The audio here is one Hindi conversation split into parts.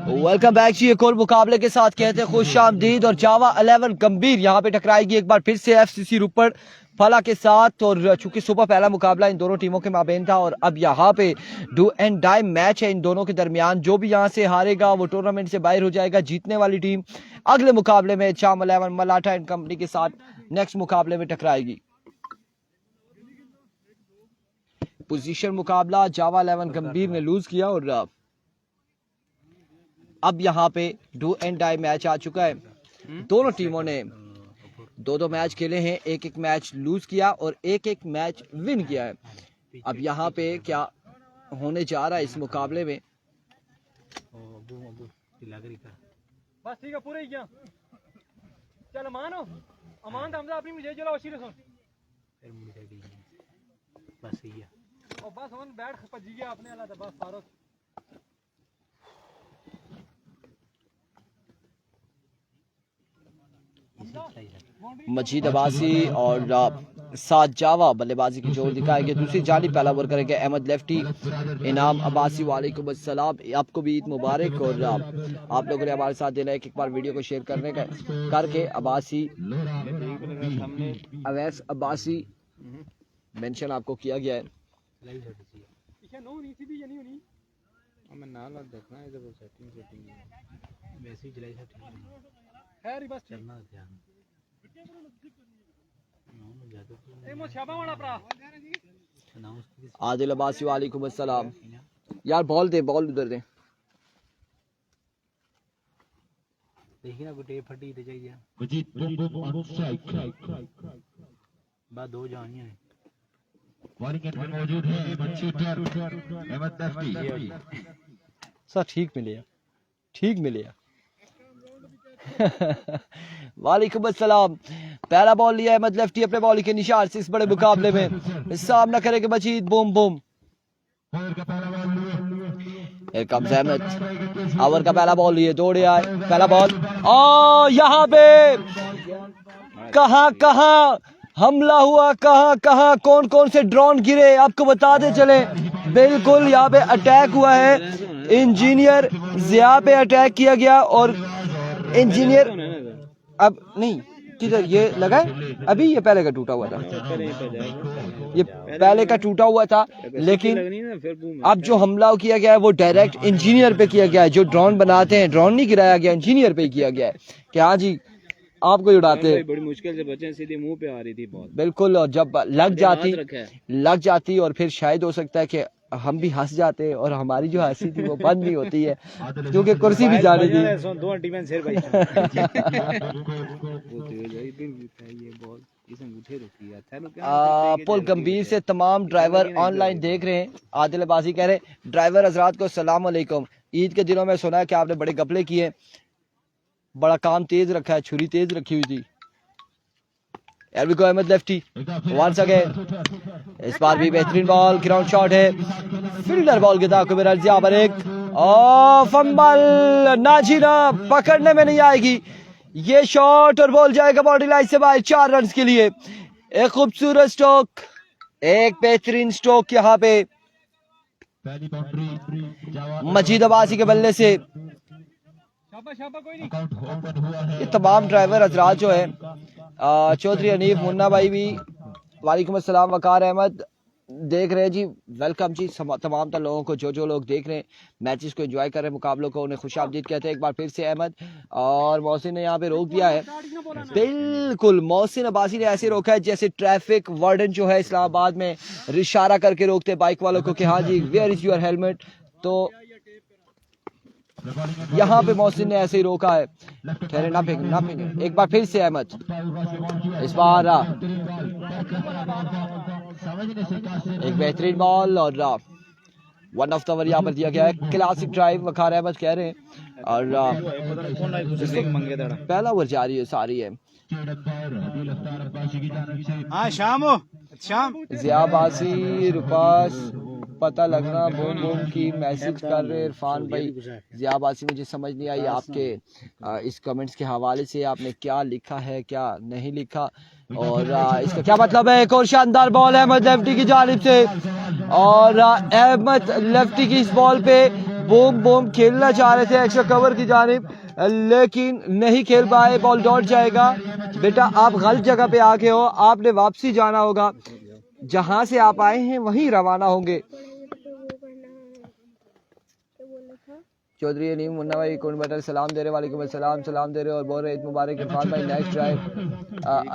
वेलकम बैक जी। एक और मुकाबले के साथ कहते हैं खुश आमदीद। और जावा 11 गंभीर यहाँ पे टकराएगी एक बार फिर से एफसीसी रुपड़ फला के साथ। और चूंकि सुबह पहला मुकाबला इन दोनों टीमों के माबेन था और अब यहाँ पे डू एंड डाई मैच है इन दोनों के दरमियान। जो भी यहाँ से हारेगा वो टूर्नामेंट से बाहर हो जाएगा। जीतने वाली टीम अगले मुकाबले में चाम 11 मलाटा एंड कंपनी के साथ नेक्स्ट मुकाबले में टकराएगी। पोजीशन मुकाबला जावा 11 गंभीर ने लूज किया और अब यहाँ पे डू एंड डाई मैच आ चुका है। दोनों टीमों ने दो मैच खेले हैं, एक एक मैच लूज किया और एक एक मैच विन किया है। अब यहाँ पे क्या होने जा रहा है इस मुकाबले में? बस ठीक है, पूरे ही क्या चल अमान हो, अमान हमजा अपनी मुझे चला उसी सुन बस ही है और बस हम बैठ भजी गया अपने वाला बस फारूक। मजीद अब्बासी और साथ जावा बल्लेबाजी की जोर दिखाएंगे। दूसरी जानी पहला ओवर करेंगे अहमद लेफ्टी। इनाम अब्बासी वालेकुम अस्सलाम, आपको भी ईद मुबारक। और आप लोगों ने हमारे साथ देना है एक बार वीडियो को शेयर करने का करके। अब्बासी अवैस अब्बासी मेंशन आपको किया गया है। आदिल अब्बासी वालेकुम अस्सलाम। यार बॉल दे, बॉल उधर दे। देखिए ना गुटे फटी ते चाहिए बाद दो जानियां हैं मौजूद है अहमद लेफ्टी। सर ठीक मिले, ठीक मिले। वालेकुम अस्सलाम। पहला बॉल लिया अहमद लेफ्टी अपने बॉल के निशान से इस बड़े मुकाबले में। सामना करेंगे मजीद बूम बूम। अहमद ओवर का पहला बॉल लिए दौड़े आए। पहला बॉल और यहाँ पे कहाँ हमला हुआ, कहाँ कौन कौन से ड्रोन गिरे आपको बताते चले। बिल्कुल यहाँ पे अटैक हुआ है, इंजीनियर जिया पे अटैक किया गया और इंजीनियर अब नहीं किधर ये लगा है अभी। ये पहले का टूटा हुआ था, ये पहले का टूटा हुआ था, लेकिन अब जो हमला किया गया है वो डायरेक्ट इंजीनियर पे किया गया है। जो ड्रोन बनाते हैं, ड्रोन नहीं गिराया गया, इंजीनियर पे किया गया है कि हाँ जी आपको उड़ाते हैं। बड़ी मुश्किल से बचे, सीधे मुंह पे आ रही थी बॉल। बिल्कुल, और जब लग जाती और फिर शायद हो सकता है कि हम भी हंस जाते और हमारी जो हंसी थी वो बंद नहीं होती है क्योंकि कुर्सी भी जा रही थी। पुल गंभीर से तमाम ड्राइवर ऑनलाइन देख रहे हैं। आदिल अब्बासी कह रहे ड्राइवर हजरात को सलाम अलैकुम। ईद के दिनों में सुना है कि आपने बड़े गपले किए, बड़ा काम तेज रखा है, छुरी तेज रखी हुई थी। Ahmed lefty once again. इस बार भी बेहतरीन बॉल, ग्राउंड शॉट है, फील्डर बॉल के दाखिल में रजिया पर एक फंबल नाजीना पकड़ने में नहीं आएगी ये शॉट और बॉल जाएगा बॉडी लाइन से बाहर 4 रन के लिए। एक खूबसूरत स्ट्रोक, एक बेहतरीन स्ट्रोक यहाँ पे मजीद अब्बासी के बल्ले से। ये तमाम ड्राइवर हजरात जो है चौधरी हनीफ, मुन्ना भाई भी वालेकुम अस्सलाम, वकार अहमद देख रहे हैं जी। वेलकम जी तमाम लोगों को, जो लोग देख रहे हैं मैचेस को एंजॉय कर रहे हैं, मुकाबलों को, उन्हें खुशामदीद कहते हैं एक बार फिर से। अहमद और मोहसिन ने यहाँ पे रोक दिया है। बिल्कुल मोहसिन अब्बासी ने ऐसे रोका है जैसे ट्रैफिक वार्डन जो है इस्लामाबाद में इशारा करके रोकते बाइक वालों को कि हाँ जी वेयर इज योर हेलमेट। तो यहाँ पे मोहसिन ने ऐसे ही रोका है। ठहरे ना फेंक। एक बार फिर से अहमद, इस बार एक बेहतरीन बॉल और वन ऑफ द ओवर यहाँ पर दिया गया है। क्लासिक ड्राइव वकार अहमद कह रहे हैं और पहला ओवर जारी है सारी है। जिया अब्बासी रुपास पता लगना बूम बूम की मैसेज कर रहे इरफान भाई। जिया अब्बासी मुझे समझ नहीं आई आपके इस कमेंट्स के हवाले से आपने क्या लिखा है क्या नहीं लिखा और इसका क्या मतलब है। एक और शानदार बॉल है अहमद लेफ्टी की जानिब से और अहमद लेफ्टी की इस बॉल पे बूम बूम खेलना चाह रहे थे एक्स्ट्रा कवर की जानिब, लेकिन नहीं खेल पाए, बॉल डॉट जाएगा। बेटा आप गलत जगह पे आके हो, आपने वापसी जाना होगा, जहां से आप आए हैं वहीं रवाना होंगे। चौधरी अलीम मुन्ना भाई कौन बटल सलाम दे रहे, वालेकुम अस्सलाम, सलाम दे रहे और बोल रहे ईद मुबारक इरफान भाई। नेक्स्ट ड्राइव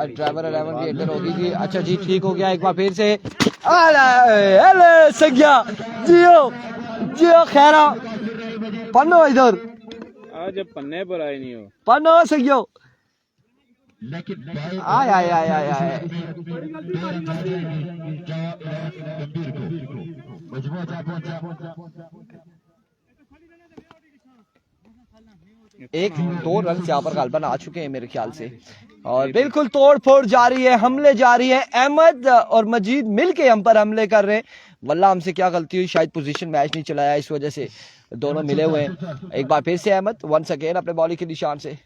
ड्राइवर 11 भी एंटर होगी जी। अच्छा जी ठीक हो गया, एक बार फिर से संज्ञा जियो जियो खैरा पन्नो इधर आज पन्ने पर आए नहीं हो पन्नो संज्ञो लेकिन आय आय आय आय आय एक दो रन यहाँ पर गालबन आ चुके हैं मेरे ख्याल से, और बिल्कुल तोड़ फोड़ जारी है, हमले जारी है। अहमद और मजीद मिलके हम पर हमले कर रहे हैं। वल्ला हमसे क्या गलती हुई, शायद पोजीशन मैच नहीं चलाया, इस वजह से दोनों मिले हुए हैं। एक बार फिर से अहमद वंस अगेन अपने बॉलिंग के निशान से,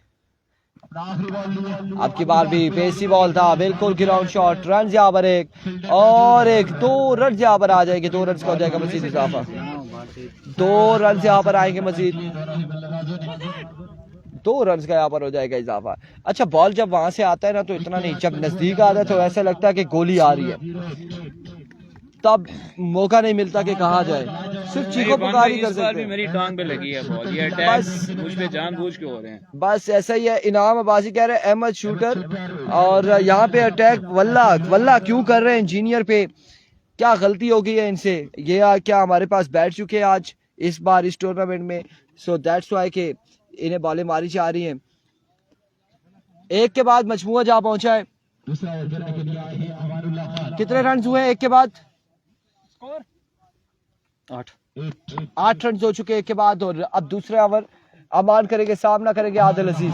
अब की बार भी पेसी बॉल था, बिल्कुल ग्राउंड शॉट, रन यहाँ पर एक और एक, 2 रन यहाँ पर आ जाएंगे, 2 रन का हो जाएगा मजीद इजाफा, 2 रन यहाँ पर आएंगे मजीद, 2 रन का यहाँ पर हो जाएगा इजाफा। अच्छा बॉल जब वहां से आता है ना तो इतना नहीं, जब नजदीक आता है तो ऐसा लगता है कि गोली आ रही है, तब मौका नहीं मिलता कि कहा जाए, सिर्फ चीखो पुकारी कर सकते हैं। मेरी टांग पे लगी है बॉल, ये अटैक मुझ पे जानबूझ के हो रहे हैं। बस ऐसा ही है। इनाम अब्बासी कह रहे हैं अहमद शूटर, और यहाँ पे अटैक वल्ला वल्ला क्यों कर रहे हैं इंजीनियर पे, क्या गलती हो गई है इनसे। ये क्या हमारे पास बैठ चुके हैं आज इस बार इस टूर्नामेंट में, सो दैट्स व्हाई के इन्हें बॉलें मारी जा रही हैं। एक के बाद मजमुआ जा पहुंचा है, कितने रन हुए हैं एक के बाद? 8 रन हो चुके एक के बाद, और अब दूसरे ओवर अमान करेंगे, सामना करेंगे आदिल अजीज।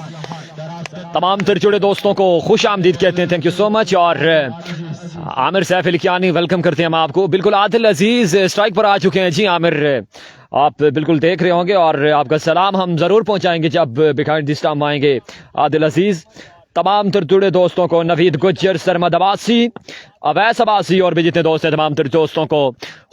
तमाम तरजुड़े दोस्तों को खुश आमदीद कहते हैं, थैंक यू सो मच। और आमिर सैफ अली कियानी वेलकम करते हैं हम आपको। बिल्कुल आदिल अजीज स्ट्राइक पर आ चुके हैं जी। आमिर आप बिल्कुल देख रहे होंगे और आपका सलाम हम जरूर पहुंचाएंगे जब बिहाइंड दिस टाइम आएंगे आदिल अजीज। तमाम तरजुड़े दोस्तों को, नवीद गुज्जर, सरमद अब्बासी, अवैस अब्बासी और भी जितने दोस्त हैं तमाम तर दोस्तों को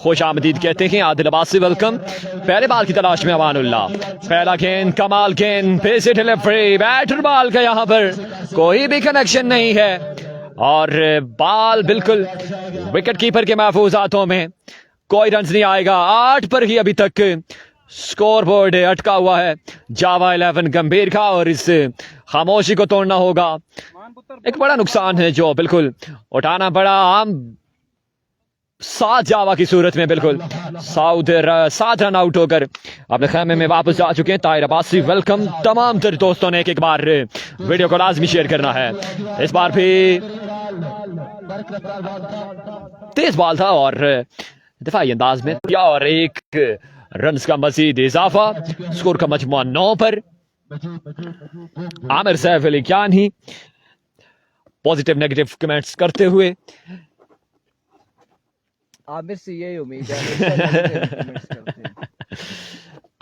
खुश आमदीद कहते हैं। आदिल अब्बासी वेलकम। पहले बाल की तलाश में अमानुल्लाह, पहला गेंद, कमाल गेंद, पेस डिलीवरी, बैटर बॉल का यहाँ पर कोई भी कनेक्शन नहीं है, और बाल बिल्कुल विकेट कीपर के महफूज हाथों में, कोई रन नहीं आएगा। 8 पर ही अभी तक स्कोर बोर्ड अटका हुआ है जावा 11 गंभीर का, और इस खामोशी को तोड़ना होगा। एक बड़ा नुकसान है जो बिल्कुल उठाना पड़ा। हम 7 जावा की सूरत में बिल्कुल 7 रन आउट होकर अपने खेमे में वापस जा चुके हैं। ताहिर अब्बासी वेलकम। तमाम तर दोस्तों ने एक बार वीडियो को लाजमी शेयर करना है। इस बार भी तेज बॉल था और दिफाई अंदाज में, और 1 रन का मजीद इजाफा, स्कोर का मजमुआ 9 पर। Aamir Saif Ali Kiyani positive negative comments करते हुए, आमिर से यही उम्मीद है।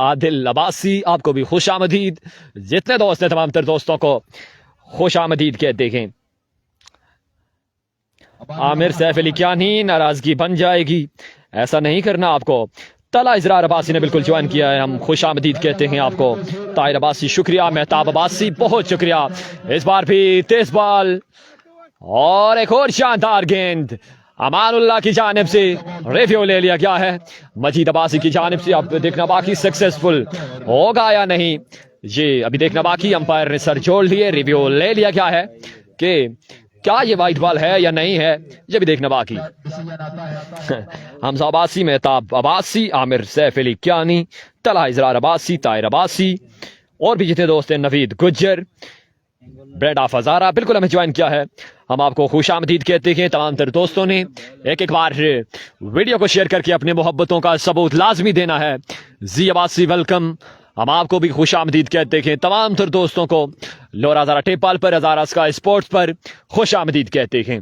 आदिल अब्बासी आपको भी खुश आमदीद। जितने दोस्त हैं तमाम तर दोस्तों को खुश आमदीद कहते हैं। आमिर सैफ अली कियानी नाराजगी बन जाएगी, ऐसा नहीं करना आपको। तला इजरार अब्बासी ने बिल्कुल ज्वाइन किया है, हम खुश आमदीद कहते हैं आपको। ताहिर अब्बासी शुक्रिया, मेहताब अब्बासी बहुत शुक्रिया। इस बार भी तेज बॉल और एक और शानदार गेंद अमानुल्लाह की जानिब से रिव्यू ले लिया गया है। मजीद अब्बासी की जानिब से अब देखना बाकी सक्सेसफुल होगा या नहीं, ये अभी देखना बाकी। अंपायर ने सर जोड़ लिए, रिव्यू ले लिया गया है कि क्या ये वाइट बॉल है या नहीं है, ये भी देखना बाकी। हमजा अब्बासी, मेहताब अब्बासी, आमिर सैफ अली कियानी, तला इजरार अब्बासी, ताहिर अब्बासी और भी जितने दोस्त हैं, नवीद गुज्जर, ब्रेड ऑफ हजारा बिल्कुल हमें ज्वाइन किया है। हम आपको खुश आमदीद कहते हैं। तमाम तर दोस्तों ने एक बार वीडियो को शेयर करके अपने मोहब्बतों का सबूत लाजमी देना है। जी अब्बासी वेलकम। हम आपको भी खुश आमदीद कहते हैं। तमाम तर दोस्तों को लोरा हजारा टेपाल पर, हजारा स्काई स्पोर्ट्स पर खुश आमदीद कहते हैं।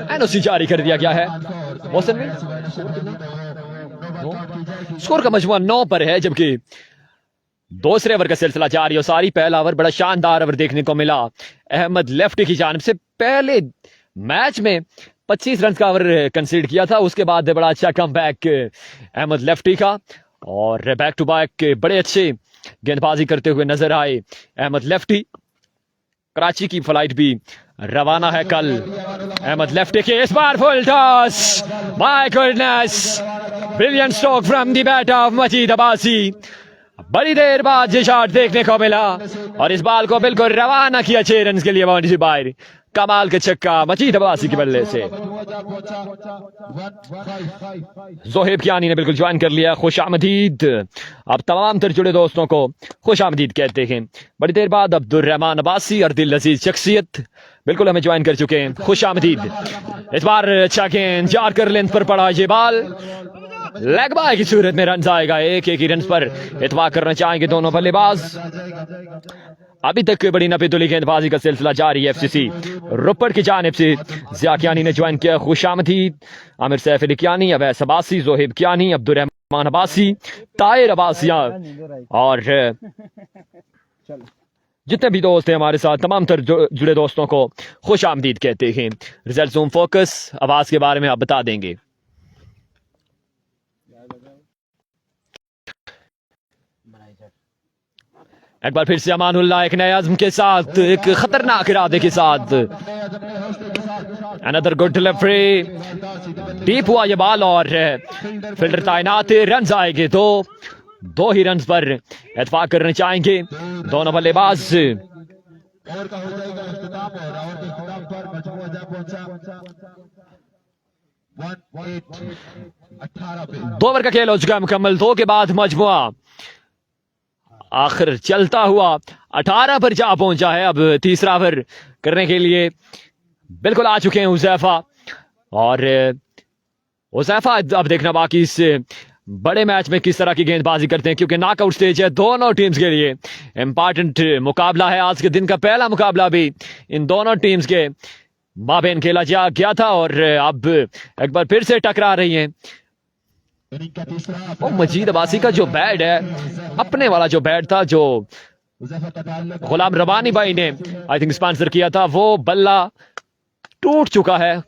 एनओसी जारी कर दिया गया है। मौसम में स्कोर का मजमुआ 9 पर है, जबकि दूसरे ओवर का सिलसिला जारी और सारी पहला ओवर बड़ा शानदार ओवर देखने को मिला अहमद लेफ्टी की जानिब से। पहले मैच में 25 रन का ओवर कंसीड किया था, उसके बाद बड़ा अच्छा कमबैक अहमद लेफ्टी का और बैक टू बैक बड़े अच्छे गेंदबाजी करते हुए नजर आए अहमद लेफ्टी। कराची की फ्लाइट भी रवाना है कल अहमद लेफ्टी के। इस बार full toss, my goodness, brilliant stroke from the bat of Majid Abbasi. बड़ी देर बाद ये शॉट देखने को मिला और इस बॉल को बिल्कुल रवाना किया 6 रन के लिए बाउंड्री से बाहर। कमाल का छक्का मजीद अब्बासी के बल्ले से। जोहेब कियानी ने बिल्कुल ज्वाइन कर लिया। खुश आमदीद। अब तमाम तर जुड़े दोस्तों को खुश आमदीद कहते हैं। बड़ी देर बाद अब्दुल रहमान अब्बासी और दिल अजीज शख्सियत बिल्कुल हमें ज्वाइन कर चुके हैं। खुश आमदीद। इस बार अच्छा गेंद जार कर लेंथ पर पड़ा ये बॉल, लेग बाय की सूरत में रन आएगा। एक ही रन पर इत्फाक करना चाहेंगे दोनों बल्लेबाज। अभी तक बड़ी नफीतुली गेंदबाजी का सिलसिला जारी है एफसीसी रोपड़ की जानिब से। जिया कियानी ने ज्वाइन किया। खुशामदीद। आमिर सैफ अली कियानी, अवैस अब्बासी, जोहेब कियानी, अब्दुल रहमान अब्बासी, ताहिर अब्बासिया और जितने भी दोस्त हैं हमारे साथ, तमाम तर जुड़े दोस्तों को खुश आमदीद कहते हैं। रिजल्ट जूम फोकस आवाज के बारे में आप बता देंगे। एक बार फिर से अमानुल्लाह एक नए अज़्म के साथ, एक खतरनाक इरादे के साथ। अनदर गुड डिलीवरी, डीप हुआ ये बॉल और फील्डर तैनात। रन आएंगे दो ही रन पर इत्फाक करना चाहेंगे दोनों बल्लेबाज। 2 ओवर का खेल हो चुका है मुकम्मल। 2 के बाद मजमुआ आखिर चलता हुआ 18 पर जा पहुंचा है। अब तीसरा ओवर करने के लिए बिल्कुल आ चुके हैं हुज़ैफा और हुज़ैफा अब देखना बाकी इस बड़े मैच में किस तरह की गेंदबाजी करते हैं, क्योंकि नॉकआउट स्टेज है दोनों टीम्स के लिए। इंपॉर्टेंट मुकाबला है। आज के दिन का पहला मुकाबला भी इन दोनों टीम्स के माबेन खेला गया था और अब एक बार फिर से टकरा रही हैं। वो मजीद अब्बासी का जो बैट है, अपने वाला जो बैट था जो गुलाम रबानी भाई ने आई थिंक स्पॉन्सर किया था, वो बल्ला टूट चुका है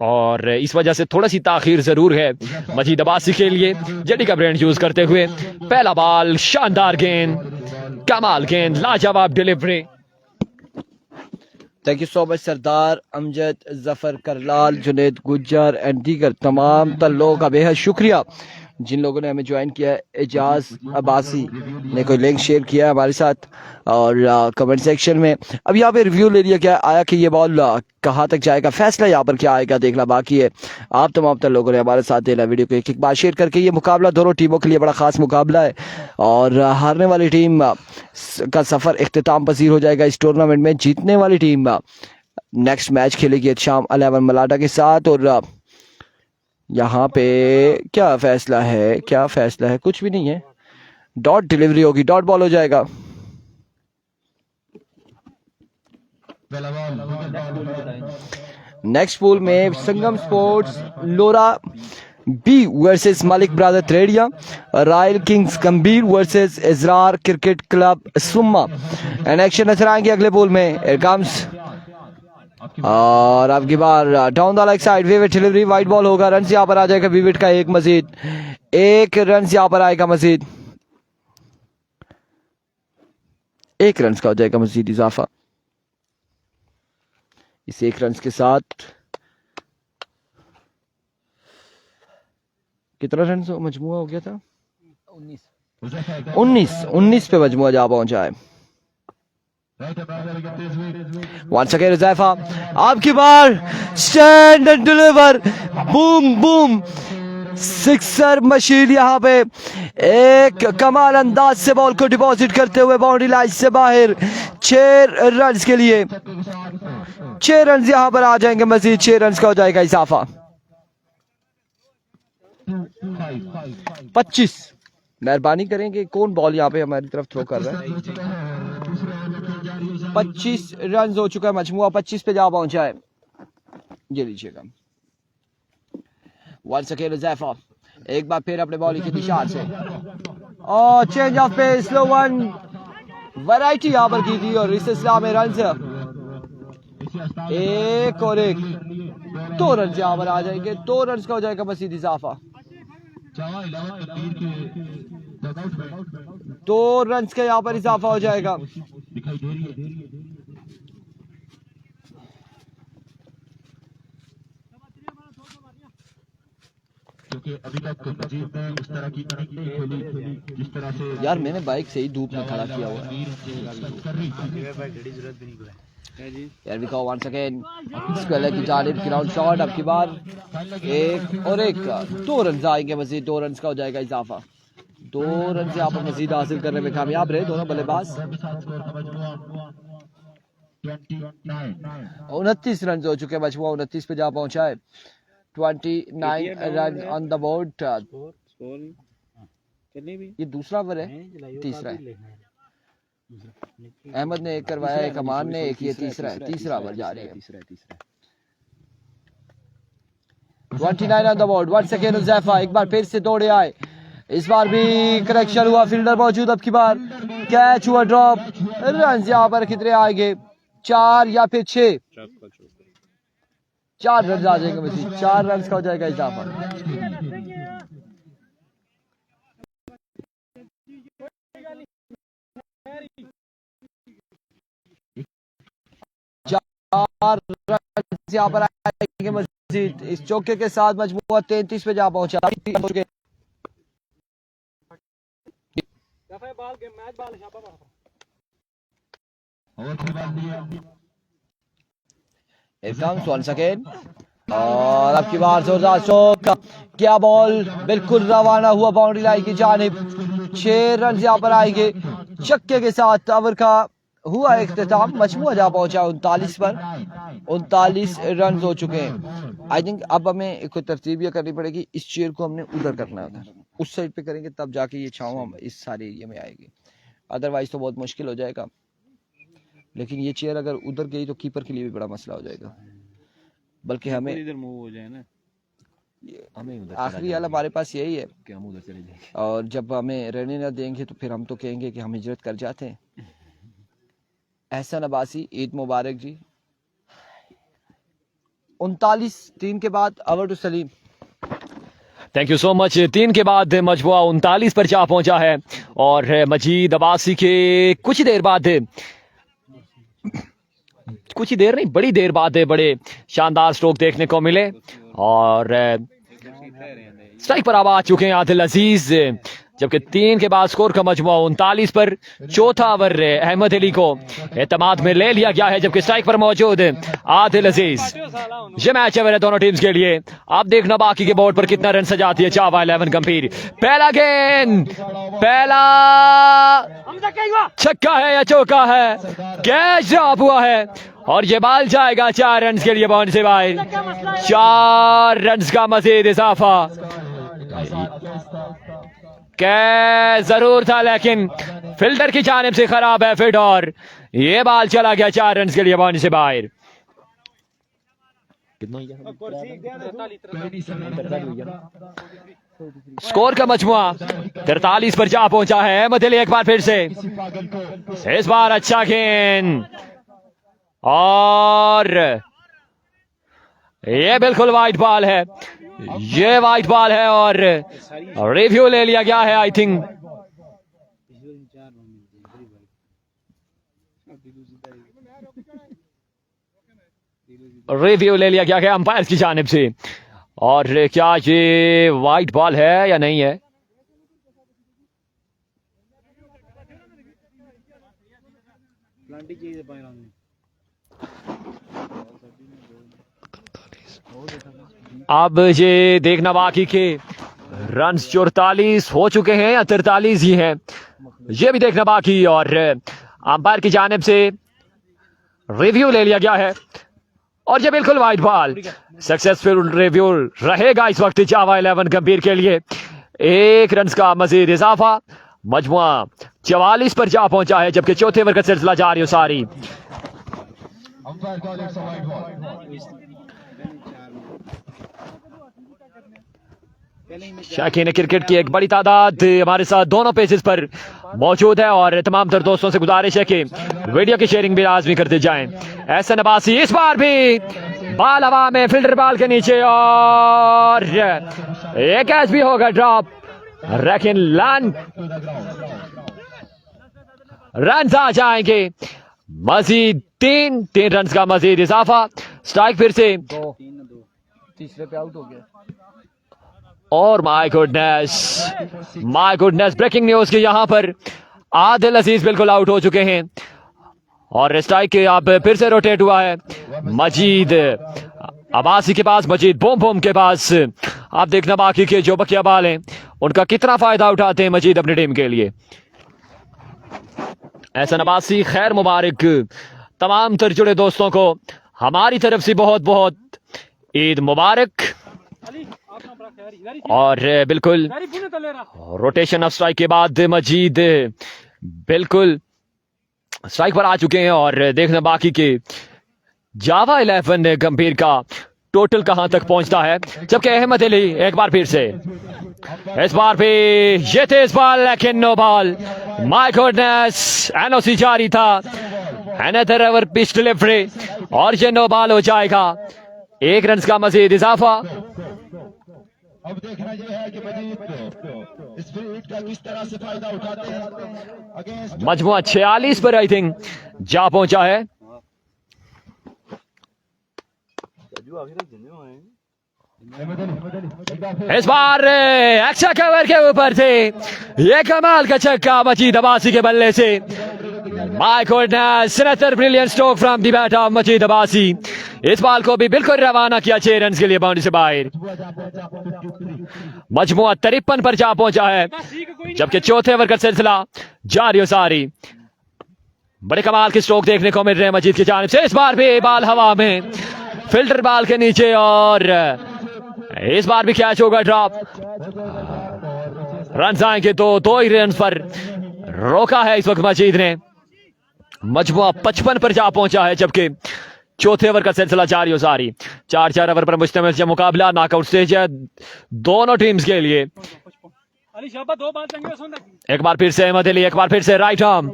और इस वजह से थोड़ा सी ताखीर जरूर है मजीद अब्बासी के लिए। जेडी का ब्रांड यूज करते हुए पहला बॉल, शानदार गेंद, कमाल गेंद, लाजवाब delivery. Thank you so much Sardar, Amjad, Zafar, Karlal, Junaid Gujjar and दीगर तमाम तर लोगों का बेहद शुक्रिया जिन लोगों ने हमें ज्वाइन किया। एजाज अब्बासी ने कोई लिंक शेयर किया है हमारे साथ और कमेंट सेक्शन में। अब यहाँ पे रिव्यू ले लिया क्या आया कि ये बॉल कहाँ तक जाएगा, फैसला यहाँ पर क्या आएगा देखना बाकी है। आप तमाम तर लोगों ने हमारे साथ देना वीडियो को एक बार शेयर करके। ये मुकाबला दोनों टीमों के लिए बड़ा खास मुकाबला है और हारने वाली टीम का सफ़र इख्तिताम पसीर हो जाएगा इस टूर्नामेंट में। जीतने वाली टीम नेक्स्ट मैच खेलेगी शाम 11 मलाडा के साथ। और यहाँ पे क्या फैसला है, कुछ भी नहीं है। डॉट डिलीवरी होगी, डॉट बॉल हो जाएगा। नेक्स्ट पूल में संगम स्पोर्ट्स लोरा बी वर्सेस मालिक ब्रादर त्रेडिया, रॉयल किंग्स गंभीर वर्सेस इजरार क्रिकेट क्लब सुम्मा एंड एक्शन नजर आएंगे अगले पूल में। Here comes और अब की बार down the leg side vivid delivery, wide ball होगा। रन यहाँ पर आ जाएगा विविड का एक मजीद, 1 रन यहाँ पर आएगा मजीद, 1 रन का हो जाएगा मजीद इजाफा। इस 1 रन के साथ कितना रन मजमुआ हो गया था? 19 पे मजमुआ जा पहुंचा है। Once again हुज़ैफा, आपकी बार stand and deliver, boom boom, sixer machine यहाँ पे एक कमाल अंदाज से बॉल को डिपॉजिट करते हुए बाउंड्री लाइन से बाहर। 6 रन के लिए 6 रन यहाँ पर आ जाएंगे मजीद, 6 रन का हो जाएगा इजाफा। 25 मेहरबानी करेंगे, कौन बॉल यहाँ पे हमारी तरफ थ्रो कर रहा है? 25 रन हो चुका है, मजमुआ 25 पे जा पहुंचा है। ये लीजिएगा वंस अगेन हुज़ैफा, एक बार फिर अपने बॉलिंग के निशान से और change of pace, slow one, variety यहाँ पर की थी और इस सिलसिला में रन एक और एक, 2 रन यहाँ पर आ जाएंगे, 2 रन का हो जाएगा मजीद इजाफा, 2 रन का यहाँ पर इजाफा हो जाएगा। क्योंकि अभी तक मजीद ने उस तरह की इनिंग नहीं खेली जिस तरह से यार मैंने बाइक से ही धूप में खड़ा किया हुआ है यार। We go once again square की जानिब ग्राउंड शॉट, अब की बार एक और एक, 2 रन आएंगे मजीद, 2 रन का हो जाएगा इजाफा, 2 रन यहाँ पर मजीद हासिल करने में कामयाब रहे दोनों बल्लेबाज। 29 रन हो चुके, मजमुआ 29 पे जा पहुंचा है, 29 रन ऑन द बोर्ड। ये दूसरा ओवर है, तीसरा है, अहमद ने एक करवाया, एक अमान ने, एक ये तीसरा है, तीसरा ओवर जा रही है। 29 on the board, 1 second Huzaifa एक बार फिर से दौड़े आए, इस बार भी करेक्शन हुआ, फील्डर मौजूद, अब की बार कैच हुआ ड्रॉप, रन यहाँ पर कितने आएंगे, 4 या फिर 6, 4 रन आ जाएंगे मजीद, 4 रन का हो जाएगा इजाफा। यहाँ पर आएंगे मजीद, इस चौके के साथ मजमूआ 33 पे जा पहुंचा। और अब की बार जोरदार चौका, क्या बॉल बिल्कुल रवाना हुआ बाउंड्री लाइन की जानिब, 6 रन यहाँ पर आएंगे, छक्के के साथ ओवर का हुआ इख्तिताम, मजमुआ जा पहुंचा 39 पर, 39 रन हो चुके हैं। आई थिंक अब हमें एक तरतीब ये करनी पड़ेगी, इस चेयर को हमने उधर करना है, उस साइड पे करेंगे तब जाके ये छांव हम इस सारे एरिया में आएगी, अदरवाइज तो बहुत मुश्किल हो जाएगा। लेकिन ये चेयर अगर उधर गई तो कीपर के लिए भी बड़ा मसला हो जाएगा, बल्कि हमें इधर मूव हो जाए ना, हमें उधर आखिरी हाल हमारे पास यही है कि हम उधर चले जाएंगे, और जब हमें रहने ना देंगे तो फिर हम तो कहेंगे कि हम हिजरत कर जाते हैं। एहसन अब्बासी, ईद मुबारक जी। 39 3 के बाद over to Salim. Thank you so much. 3 के बाद मजमुआ 39 पर जा पहुंचा है और मजीद अब्बासी के कुछ ही देर बाद, कुछ ही देर नहीं बड़ी देर बाद बड़े शानदार स्ट्रोक देखने को मिले और स्ट्राइक पर अब आ चुके हैं आदिल अजीज, जबकि 3 के बाद स्कोर का मजमुआ 39 पर। चौथा ओवर अहमद अली को एतमाद में ले लिया गया है, जबकि स्ट्राइक पर मौजूद आदिल अजीज। ये मैच है दोनों टीम्स के लिए, आप देखना बाकी के बोर्ड पर कितना रन सजाती है जावा 11 गंभीर। पहला गेंद, पहला छक्का है या चौका है, कैच ड्रॉप हुआ है और ये बाल जाएगा 4 रन के लिए बाउंड्री से बाहर, 4 रन का मजीद इजाफा। कैच जरूर था लेकिन फील्डर की जानिब से खराब है फिट और ये बाल चला गया 4 रन के लिए बाउंड्री से बाहर। स्कोर का मजमुआ 43 पर जा पहुंचा है। अहमद अली एक बार फिर से, इस बार अच्छा गेंद और ये बिल्कुल वाइट बॉल है, ये वाइट बॉल है और रिव्यू ले लिया गया है। आई थिंक रिव्यू ले लिया गया है अंपायर की जानिब से, और क्या ये वाइट बॉल है या नहीं है? अब ये देखना बाकी के रन 44 हो चुके हैं या 43 ही हैं, ये भी देखना बाकी, और अंपायर की जानिब से रिव्यू ले लिया गया है और ये बिल्कुल वाइट बॉल। सक्सेसफुल रिव्यू रहेगा इस वक्त जावा 11 गंभीर के लिए। 1 रन का मजीद इजाफा, मजमुआ 44 पर जा पहुंचा है, जबकि चौथे ओवर का सिलसिला जारी हो सारी। शाकीन क्रिकेट की एक बड़ी तादाद हमारे साथ दोनों पेजेस पर मौजूद है और तमाम तर दोस्तों से गुजारिश है कि वीडियो की शेयरिंग भी लाजमी करते जाएं। एहसन अब्बासी इस बार भी बाल हवा में, फील्डर बाल के नीचे और एक कैच भी होगा ड्रॉप, लेकिन रन आ जाएंगे। मजीद तीन रन का मजीद इजाफा। स्ट्राइक फिर से तीसरे पे आउट हो गया। और माय गुडनेस ब्रेकिंग न्यूज की यहाँ पर आदिल अजीज बिल्कुल आउट हो चुके हैं और स्ट्राइक अब फिर से रोटेट हुआ है। मजीद अब्बासी के पास, मजीद बोम के पास। आप देखना बाकी के जो बकिया बाल हैं उनका कितना फायदा उठाते हैं मजीद अपनी टीम के लिए। एहसन अब्बासी, खैर मुबारक तमाम तर जुड़े दोस्तों को हमारी तरफ से बहुत बहुत ईद मुबारक। और बिल्कुल रोटेशन ऑफ स्ट्राइक के बाद मजीद बिल्कुल स्ट्राइक पर आ चुके हैं और देखना बाकी के जावा 11 गंभीर का टोटल कहां तक पहुंचता है। जबकि अहमद अली एक बार फिर से, इस बार भी ये तेज बॉल लेकिन no ball. My goodness, NOC जारी था, अनदर ओवर पिच डिलीवरी और ये नो बॉल हो जाएगा। एक रन का मजीद इजाफा। अब देखना यह है कि मजीद इस फील्ड का किस तरह से फायदा उठाते हैं। मजमुआ 46 पर आई थिंक जा पहुंचा है। इस बार एक्स्ट्रा कवर के ऊपर से ये कमाल का छक्का मजीद अब्बासी के बल्ले से। My goodness, another brilliant stroke from the bat of Majid Abbasi. इस बॉल को भी बिल्कुल रवाना किया 6 रन के लिए बाउंड्री से बाहर। मजमुआ 53 पर जा पहुंचा है, जबकि चौथे ओवर का सिलसिला जारी सारी। बड़े कमाल के स्ट्रोक देखने को मिल रहे हैं मजीद की जानिब से। इस बार भी बॉल हवा में, फिल्टर बॉल के नीचे और इस बार भी कैच होगा ड्रॉप। रन आएंगे तो 2 ही रन पर रोका है इस वक्त मजीद ने। मजमुआ 55 पर जा पहुंचा है, जबकि चौथे ओवर का सिलसिला जारी सारी। 4 ओवर पर मुश्तमिल यह मुकाबला नॉकआउट स्टेज है दोनों टीम्स के लिए। एक बार फिर से अहमद अली, एक बार फिर से राइट आर्म।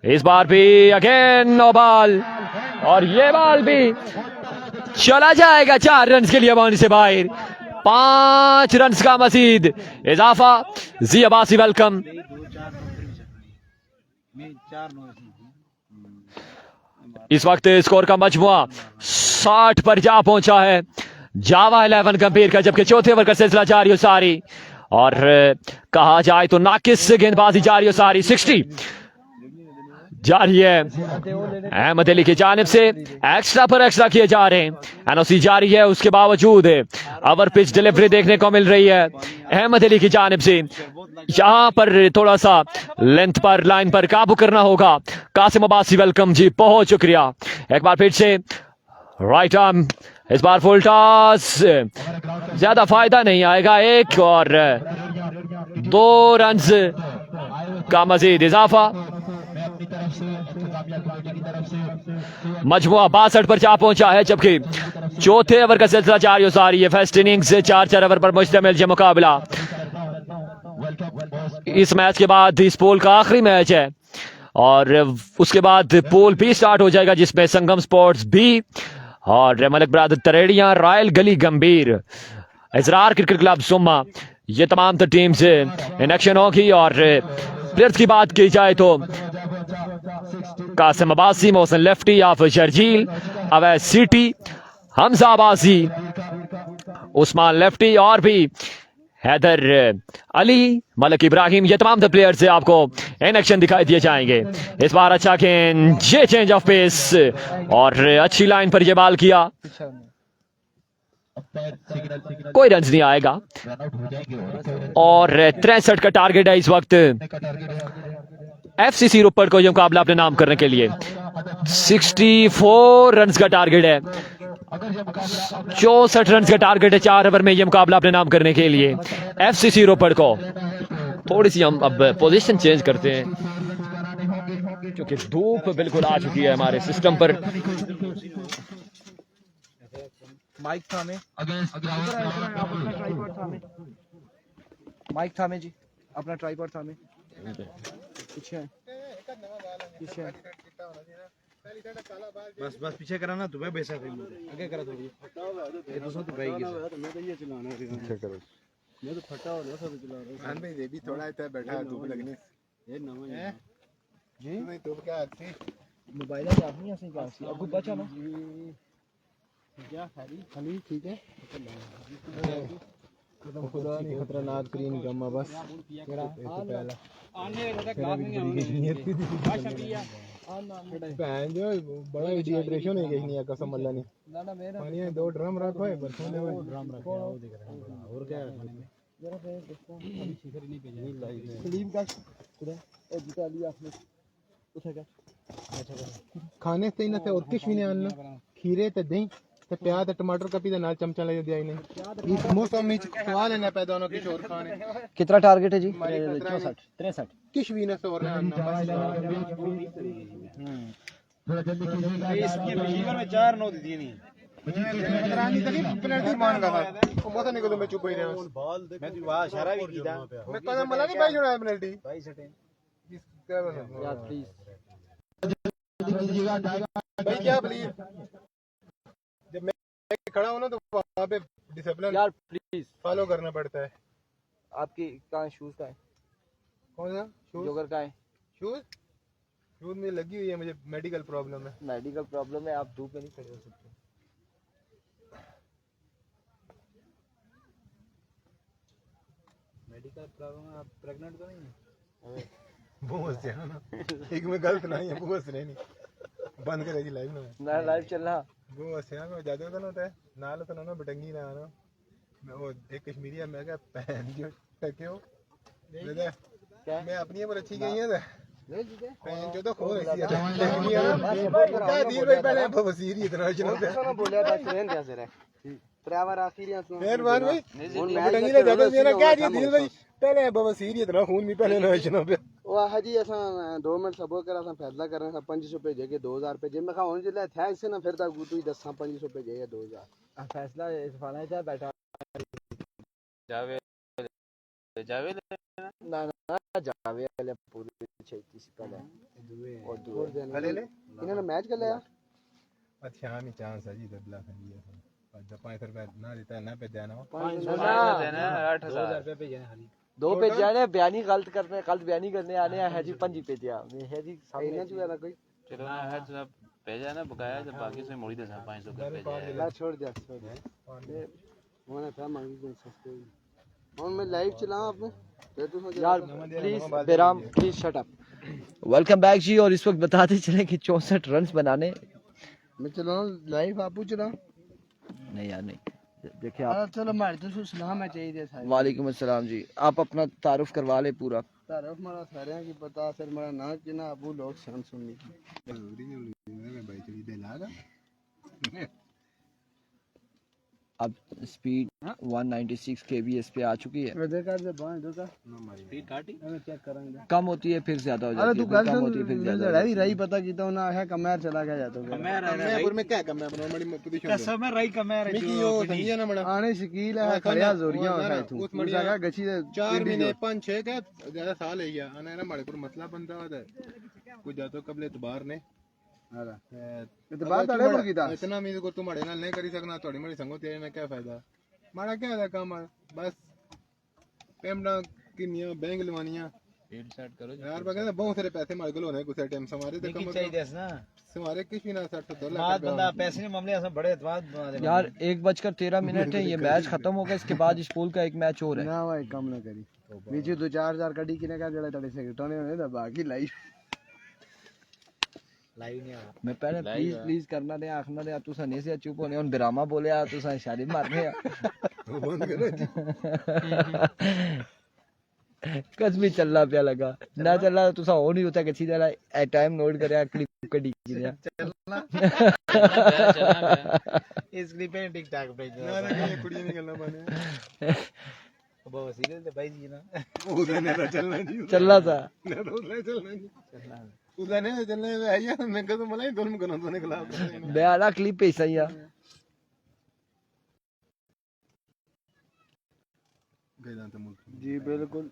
इस बार भी अगेन नो बॉल और ये बॉल भी चला जाएगा 4 रन के लिए बाउंड्री से बाहर। 5 रन का मजीद इजाफा। जी अब्बासी वेलकम। इस वक्त स्कोर का मजमुआ 60 पर जा पहुंचा है जावा 11 गंभीर का, जबकि चौथे ओवर का सिलसिला जारी सारी। और कहा जाए तो नाकिस गेंदबाजी जारी सारी। 60 जारी है अहमद अली की जानिब से। एक्स्ट्रा पर एक्स्ट्रा किए जा रहे हैं, एनओसी जारी है, उसके बावजूद ओवर पिच डिलीवरी देखने को मिल रही है अहमद अली की जानिब से। यहां पर थोड़ा सा लेंथ पर, लाइन पर काबू करना होगा। कासिम अब्बासी वेलकम जी, बहुत शुक्रिया। एक बार फिर से राइट आर्म, इस बार फुल टॉस, ज्यादा फायदा नहीं आएगा। 1 और 2 रन का मजीद इजाफा। मजमुआ 62 पर जा पहुंचा है, जबकि चौथे ओवर का सिलसिला जारी सारी है। फर्स्ट इनिंग्स 4 ओवर पर मुश्तमिल ये मुकाबला। इस मैच के बाद इस पोल का आखिरी मैच है और उसके बाद पोल भी स्टार्ट हो जाएगा, जिसमें संगम स्पोर्ट्स भी और मलिक ब्रादर तरेड़ियां, रॉयल गली गंभीर, इजरार क्रिकेट क्लब सुम्मा, ये तमाम तो टीम्स इन एक्शन होगी। और प्लेयर्स की बात की जाए तो कासिम अब्बासी, मोहसिन लेफ्टी ऑफ शर्जील, अवैध सिटी, हमजा अब्बासी, उस्मान लेफ्टी और भी हैदर अली, मलिक इब्राहिम, ये तमाम द प्लेयर्स आपको इन एक्शन दिखाई दिए जाएंगे। इस बार अच्छा गेंद, ये चेंज ऑफ पेस और अच्छी लाइन पर ये बॉल किया, कोई रन नहीं आएगा। और 63 का टारगेट है इस वक्त एफसीसी रोपड़ को ये मुकाबला अपने नाम करने के लिए। 64 रन का टारगेट है, 64 रन का टारगेट है 4 ओवर में ये मुकाबला अपने नाम करने के लिए एफसीसी रोपड़ को। थोड़ी सी हम अब पोजीशन चेंज करते हैं क्योंकि धूप बिल्कुल आ चुकी है हमारे सिस्टम पर। माइक थामे, against इधर आए, आप अपना ट्राइपॉड थामे, माइक थामे जी, अपना ट्राइपॉड थामे, पीछे आए, पीछे आए। बस बस पीछे करा ना तुम्हें बेसा आगे करा थोड़ी ये तो सब भाई की मैं तो ये चलाना है अच्छा करो मैं तो फटा हो गया सब चला रहा हूं भाई ये भी थोड़ा इतना बैठा है धूप लगने ये नवा है जी नहीं तो क्या अच्छी मोबाइल है आप नहीं ऐसे क्या सी अब बचा ना क्या खाली ठीक है खुदा नहीं खतरनाक स्क्रीन गम्मा बस तेरा पहला आने वाला क्लास नहीं आऊंगी भाषा भी है भैन जो बड़ा डिहाइड्रेशन हो गई नहीं कसम अल्लाह ने ना ना मेरा पानी में 2 ड्रम रखो है बरसों में ड्रम रखो वो दिख रहा है और क्या है खाने में जरा फिर देखो अभी शिखर ही नहीं भेजा सलीम का खुदा ए जूता लिया आपने उठा क्या खाने से ही ना और कुछ भी नहीं आना खीरे ते दही ते प्याज ते टमाटर कपी दे नाल चमचा ले दिया इन्हें इस मौसम में खवा लेना पैदा होना कुछ और खाने कितना टारगेट है जी 64 63 कुछ भी ना और आना थोड़ा जल्दी कीजिएगा इसके रिसीवर में 4 9 दी नहीं रानी तली पेनल्टी मान रहा था वो मत निकलो मैं चुप ही रहा मैं तो वाह इशारा भी किया मैं कदम मला नहीं भाई छोड़ा पेनल्टी भाई सटे क्या बना यार प्लीज कीजिएगा भाई क्या प्लीज जब मैं खड़ा हूं ना तो वहां पे डिसिप्लिन यार प्लीज फॉलो करना पड़ता है आपकी कहाँ शूज का है कौन सा शूज जोगर का है शूज शूज में लगी हुई है मुझे मेडिकल प्रॉब्लम है मेडिकल प्रॉब्लम है आप धूप में नहीं खड़े हो सकते मेडिकल प्रॉब्लम आप प्रेग्नेंट तो नहीं है बहुत से है ना एक में गलत नहीं है बहुत से नहीं बंद करेगी लाइव में ना लाइव चल रहा बहुत से मैं ज्यादा तो ना होता है नाल तो ना बटंगी ना आना मैं वो एक कश्मीरी मैं क्या पहन के टके हो क्या मैं अपनी पर अच्छी गई है पहन जो तो खो रही है क्या दिन भाई पहले बसीर इतना इतना बोलिया था ट्रेन कैसे रहे ड्राइवर आखिरी मेहरबान भाई बटंगी ने ज्यादा मेरा क्या जी दिल भाई पहले बसीर इतना खून भी पहले ना इतना पे वो हाजी असा 2 मिनट सबो करा सा फैसला करना था 500 पे जगह 2000 पे जे मैं खा होने जिले था इससे ना फिर तक तू ही 10 500 पे जगह 2000 फैसला इस फाना था बैठा जावे जावे ना ना जावे वाले पूरी 36 पहले और छोड़ देना ले ले इन्होंने मैच कर लिया अच्छा हम चांस है जी दबला खंडी है 5 रुपए ना देता है ना पे देना 8000 रुपए पे जाना खाली 2 पे जाने बयानी गलत बयानी करने आने है जी 5 पे दिया है जी इन्हें जो है ना कोई चलो ना है सब भेजा ना बकाया जब बाकी से मोड़ी दे 500 का भेजा ला छोड़ दिया मैंने था मांगी कोई सस्ते और मैं लाइव चलाऊं आपने फिर तो यार please Bairam please shut up welcome back जी और इस वक्त बताते चले कि 64 रन्स बनाने मैं चलाऊं लाइव आपू चलाऊं नहीं यार नहीं देखिए आप चलो मार तो सलाम है चाहिए सारे वालेकुम अस्सलाम जी आप अपना तारुफ करवा ले पूरा तारफ मारा सारे की पता सर मेरा नाम किना अबू लोग शान सुननी भाई चली दे लागा अब स्पीड 196 kbs पे आ चुकी है इधर का से बाहर इधर का स्पीड काटी हमें चेक करेंगे कम होती है फिर ज्यादा हो अरे जाती तू है फिर गल कम होती है फिर ज्यादा हो रही रही पता की तो ना है कमर चला गया जातो मैं में क्या कम है नॉर्मली पोजीशन कसम है रही कम है मिकी यो समझिए ना बड़ा आने शकील है खड़िया जोरियां होता है तू उस मड़िया जगह गछी 4 महीने 5 6 का ज्यादा साल है या आना ना माड़े पर मसला बनता है कुछ जातो कबले इतबार ने इतबार तड़े पर कीता इतना उम्मीद को तू माड़े नाल नहीं करी सकना थोड़ी मड़ी संगो तेरे में क्या फायदा माड़ा क्या है काम बस पेमना किनिया बैंक लवानियां स्पीड सेट करो यार बगैर बहुत सारे पैसे मार गलो होने कुछ टाइम हमारे तो कम चाहिए ना हमारे कुछ भी ना 60 डॉलर बंदा पैसे के मामले ऐसा बड़े एतवार बना दे यार 1:13 है ये मैच खत्म होगा इसके बाद स्कूल का एक मैच और है ना भाई कम ना करी बीच 2-4 कड़ी किने का जड़ा तड़े से टोने होने दा बाकी लाइव नहीं मैं पहले प्लीज करना दे आखना दे तू सने से चुप होने और बिरामा बोले आ तू सा इशारे मारने आ बंद करो कस भी चलना पे लगा ना चलना तू सा हो नहीं होता कि सीधा ए टाइम नोट करे क्लिप कडी गिरया चलना इस क्लिप पे टिक टैक पे ना ना कुड़ी निकलना माने अब वसीले ते भाई जी ना उधर ने चलना जी चलना था ना उधर चलना जी चलना उधर ने चलने में आया मैं कहता मलाई दोनों को दोनों खिलाफ बेआला क्लिप पे सही है जी बिल्कुल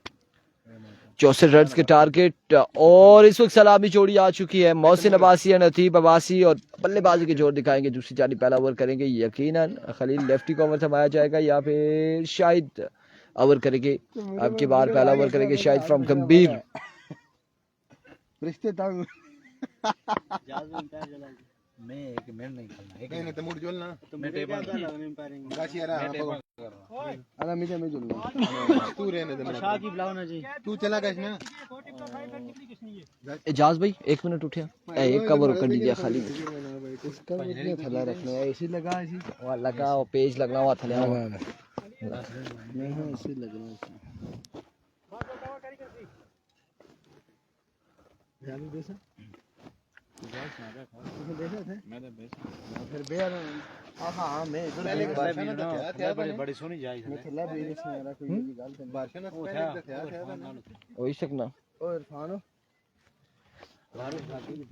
64 रन के टारगेट। और इस वक्त सलामी जोड़ी आ चुकी है, मोहसिन अब्बासी और नतीब अब्बासी, और बल्लेबाजी के जोर दिखाएंगे। दूसरी जानी पहला ओवर करेंगे यकीनन खलील लेफ्टी को ओवर थमाया जाएगा या फिर शाहिद ओवर करेंगे। अब की बार पहला ओवर करेंगे शाहिद फ्रॉम गंभीर। रिश्ते तंग मैं एक मिनट नहीं करना एक नहीं तो मुड़ जोल ना तो मैं टेबल गाची यार अरे मैं जोल तू रहने दे शाह की बुलाओ ना जी तू चला गया ना एजाज भाई 1 मिनट उठिया, एक का ओवर कर दीजिए खाली। इसका इतने थला रखना है, ऐसे लगा ऐसे वहाँ लगा और पेज लगना हुआ थले नहीं ऐसे लगना ऐसे फिर बेर हां मैं इधर बड़ी सोनी जाई मैं थला बेर से मेरा कोई भी गल नहीं बारिश ना थे वही सकना। ओ इरफान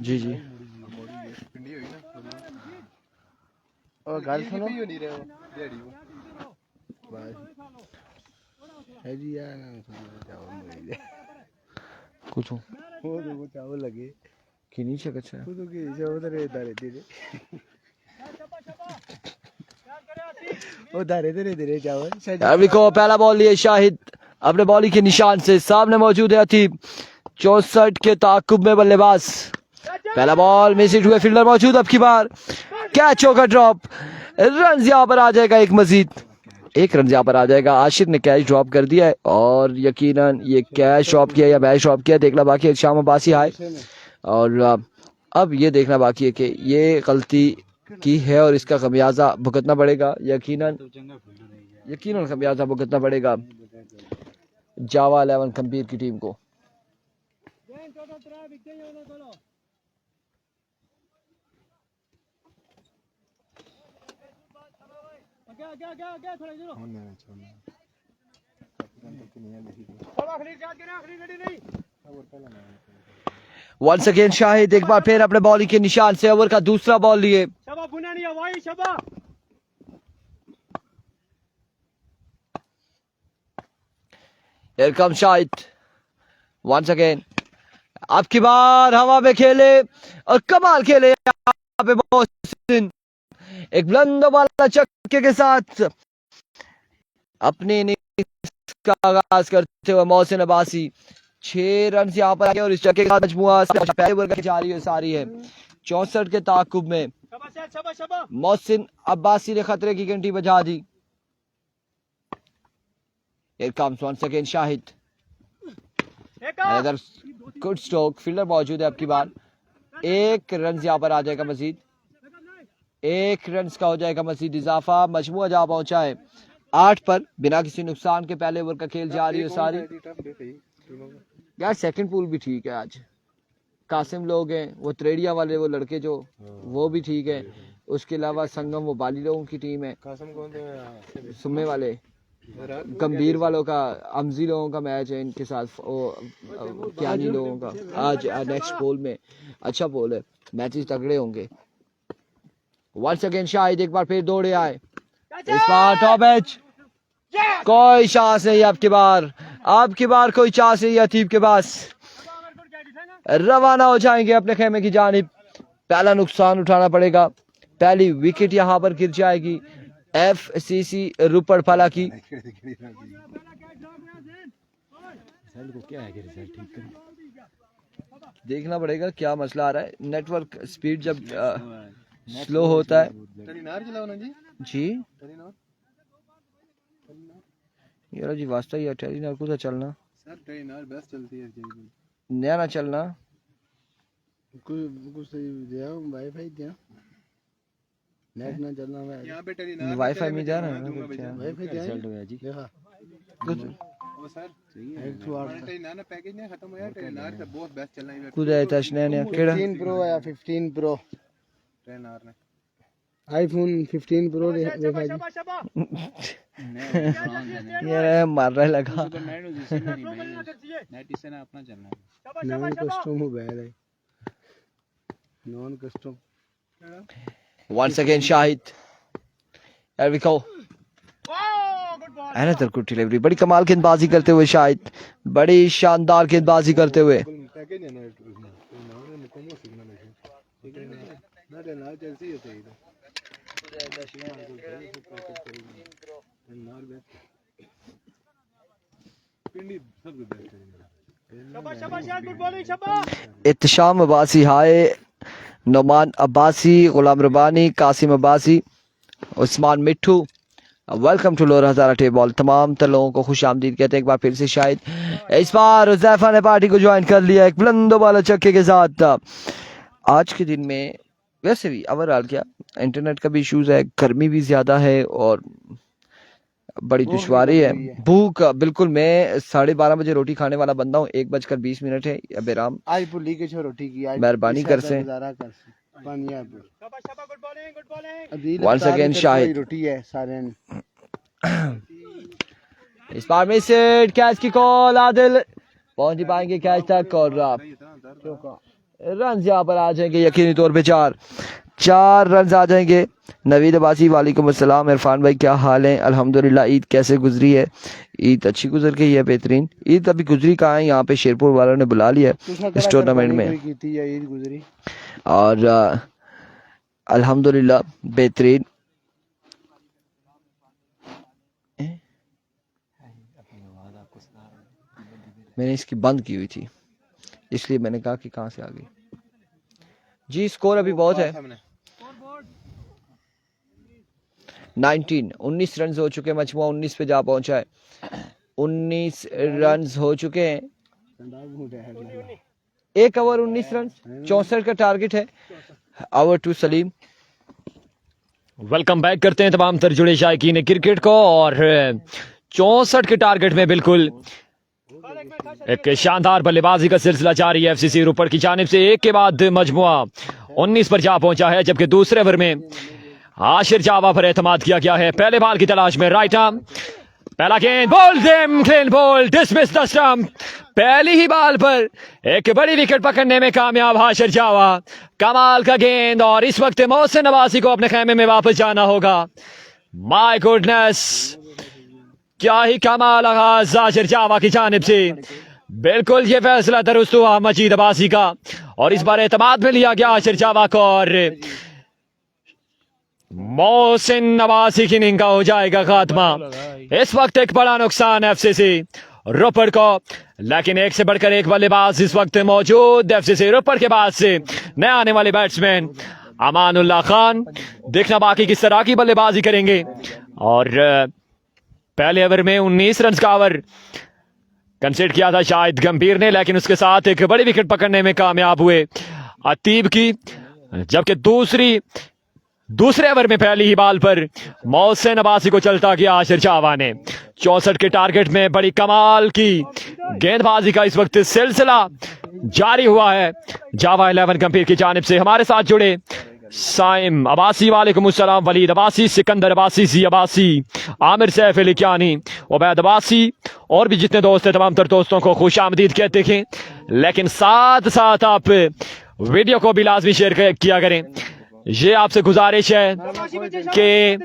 जी जी पिंडी हुई ना और गल सुनो नहीं रहे हो डेडी है जी यार ना चावल कुछ हो वो तो चावल लगे कि नीचे अच्छा खुद की जो उधर दारे धीरे वो दारे धीरे चावल। अभी को पहला बॉल लिए शाहिद अपने बॉलिंग के निशान से, सामने मौजूद है अतीब 64 के ताकुब में बल्लेबाज। पहला बॉल मिस हिट हुए, फील्डर मौजूद। अब की बार कैच होगा ड्रॉप, रन यहाँ पर आ जाएगा एक मजीद, 1 रन यहाँ पर आ जाएगा। आशिर ने कैच ड्रॉप कर दिया है और यकीनन ये कैच ड्रॉप किया या मैच ड्रॉप किया देखना बाकी है। शाम अब्बासी आए और अब ये देखना बाकी है कि ये गलती की है और इसका खमियाजा भुगतना पड़ेगा, यकीनन खमियाजा भुगतना पड़ेगा जावा 11 गंभीर की टीम को। वंस अगेन शाहिद एक बार फिर अपने बॉलिंग के निशान से ओवर का दूसरा बॉल लिए। Here comes Shahid once again, अब की बार हवा में खेले और कमाल खेले यहाँ पे मोहसिन, एक बुलंद वाला चक्के के साथ अपने इनिंग्स का आगाज करते हुए मोहसिन अब्बासी 6 रन यहाँ पर आगे और इस चक्के का मजमुआ पहले ओवर की जारी है सारी है 64 के ताकुब में। मोहसिन अब्बासी ने खतरे की घंटी बजा दी। Here comes once again Shahid, another good stroke, fielder मौजूद है। अब की बार 1 रन यहाँ पर आ जाएगा मजीद, 1 रन का हो जाएगा मजीद इजाफा। मजमुआ जहाँ पहुंचा है 8 पर बिना किसी नुकसान के। पहले ओवर का खेल जारी है सारी यार। सेकंड पूल भी ठीक है आज, कासिम लोग हैं, वो त्रेडिया वाले वो लड़के जो वो भी ठीक है, उसके अलावा संगम वो बाली लोगों की टीम है, सुम्मे वाले गंभीर वालों का, अमजी लोगों का मैच है इनके साथ, क्यानी लोगों का आज नेक्स्ट पोल में अच्छा पोल है, मैचेस तगड़े होंगे। वंस अगेन शाहिद एक बार फिर दौड़े आए, इस बार टॉप एज, कोई चांस नहीं आपकी बार कोई चांस नहीं अतीब के पास। रवाना हो जाएंगे अपने खेमे की जानिब, पहला नुकसान उठाना पड़ेगा, पहली विकेट यहाँ पर गिर जाएगी FCC रुपड़ फला की। देखना पड़ेगा क्या मसला आ रहा है, नेटवर्क स्पीड जब स्लो होता है जी यार जी वास्ता ही टेलीनार को चलना सर टेलीनार बेस्ट चलती है नया ना चलना कुछ दिया वाईफाई दिया नेट ना चलना है यहां पे टेलीनार वाईफाई में जा रहा है वाईफाई दिया जी देखा कुछ वो सर टेलीनार ना पैकेज नहीं खत्म हुआ, टेलीनार से बहुत बेस्ट चल रही है। कुछ है तशने ने केड़ा 15 प्रो या 15 प्रो टेलीनार ने आईफोन 15 प्रो देखा जी ये मार रहा है लगा नेट इससे ना अपना चलना है। नॉन कस्टम मोबाइल है, non custom. Once again Shahid, here we go, another good delivery, बड़ी कमाल गेंदबाजी करते हुए शाहिद, बड़ी शानदार गेंदबाजी करते हुए। इत्तिशाम अब्बासी हाय, नोमान अब्बासी, गुलाम रबानी, Qasim Abbasi, Usman Mithu, welcome to lower Hazara table. तमाम लोगों को खुश आमदीद कहते हैं एक बार फिर से शाहिद। इस बार हुज़ैफा ने पार्टी को ज्वाइन कर लिया एक बुलंद वाला छक्के के साथ। आज के दिन में वैसे भी ओवरऑल क्या इंटरनेट का भी इश्यूज है, गर्मी भी ज़्यादा है और बड़ी दुश्वारी है, भूख बिल्कुल। मैं 12:30 बजे रोटी खाने वाला बंदा हूँ, 1:20 है। अब राम आज पुली के छो रोटी की आज मेहरबानी कर से वंस अगेन शाहिद। रोटी है सारे इस बार में से कैच की कॉल, आदिल पहुंच नहीं पाएंगे कैच तक और रन यहाँ पर आ जाएंगे यकीनी तौर पे। 4 रन आ जाएंगे। नवीद अब्बासी वालेकुम अस्सलाम। इरफान भाई क्या हाल है? अल्हम्दुलिल्लाह। ईद कैसे गुजरी है? ईद अच्छी गुजर गई है, बेहतरीन। ईद अभी गुजरी कहाँ है? यहाँ पे शेरपुर वालों ने बुला लिया है इस टूर्नामेंट में ईद गुजरी और अल्हम्दुलिल्लाह बेहतरीन। मैंने इसकी बंद की हुई थी इसलिए मैंने कहा कि कहाँ से आ गई जी। स्कोर अभी बहुत है, 19 रन हो चुके हैं, मजमुआ 19 पे जा पहुंचा है। 19 रन हो चुके हैं, 1 ओवर 19 रन, 64 का टारगेट है। Over to Salim. Welcome back करते हैं तमाम तर जुड़े शायकीन क्रिकेट को और 64 के टारगेट में बिल्कुल एक शानदार बल्लेबाजी का सिलसिला जारी है एफसीसी रोपड़ की जानिब से। एक के बाद मजमुआ 19 पर जा पहुंचा है, जबकि दूसरे ओवर में आशिर जावा पर एतमाद किया गया है। पहले बॉल की तलाश में राइट आर्म, पहला गेंद, बोल them clean ball, dismiss the stump. पहली ही बॉल पर एक बड़ी विकेट पकड़ने में कामयाब आशिर जावा। कमाल का गेंद और इस वक्त मोहसिन नवासी को अपने खेमे में वापस जाना होगा। माय गुडनेस, क्या ही कमाल आगाज आशिर जावा की जानिब से। बिल्कुल ये फैसला दुरुस्त हुआ मजीद अब्बासी का और इस बार एतमाद में लिया गया आशिर जावा को और मोहसिन नवासी की इनिंग का हो जाएगा खात्मा। इस वक्त एक बड़ा नुकसान एफसीसी रोपड़ को, लेकिन एक से बढ़कर एक बल्लेबाज इस वक्त मौजूद एफसीसी रोपड़ के बाद से नए आने वाले बैट्समैन अमानुल्लाह खान। देखना बाकी किस तरह की बल्लेबाजी करेंगे। और पहले ओवर में 19 रन का ओवर कंसीडर किया था शाहिद गंभीर ने, लेकिन उसके साथ एक बड़ी विकेट पकड़ने में कामयाब हुए अतीब की। जबकि दूसरे ओवर में पहली ही बॉल पर मोहसिन अब्बासी को चलता किया आशिर जावा ने। 64 के टारगेट में बड़ी कमाल की गेंदबाजी का इस वक्त सिलसिला जारी हुआ है जावा 11 गंभीर की जानिब से। हमारे साथ जुड़े साइम अब्बासी वालेकुम अस्सलाम, वलीद अब्बासी, सिकंदर अब्बासी, जी अब्बासी, आमिर सैफ लिकानी, उबैद अब्बासी और भी जितने दोस्त हैं तमाम तर दोस्तों को खुश आमदीद कहते हैं। लेकिन साथ साथ आप वीडियो को भी लाजमी शेयर किया करें। ये आपसे गुजारिश है कि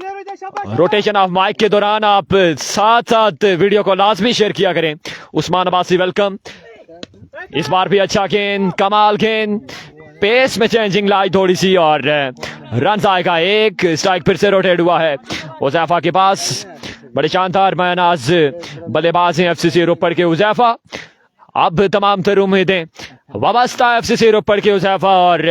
रोटेशन ऑफ माइक के दौरान आप साथ साथ वीडियो को लाजमी शेयर किया करें। उस्मान अब्बासी वेलकम। इस बार भी अच्छा गेंद, कमाल गेंद, पेस में चेंजिंग लाई थोड़ी सी और रन आएगा। एक स्ट्राइक फिर से रोटेट हुआ है हुज़ैफा के पास। बड़े शानदार मैनाज बल्लेबाज हैं एफसीसी रोपड़ के हुज़ैफा। अब तमाम तर उम्मीदें वाबस्ता एफसीसी रोपड़ के हुज़ैफा और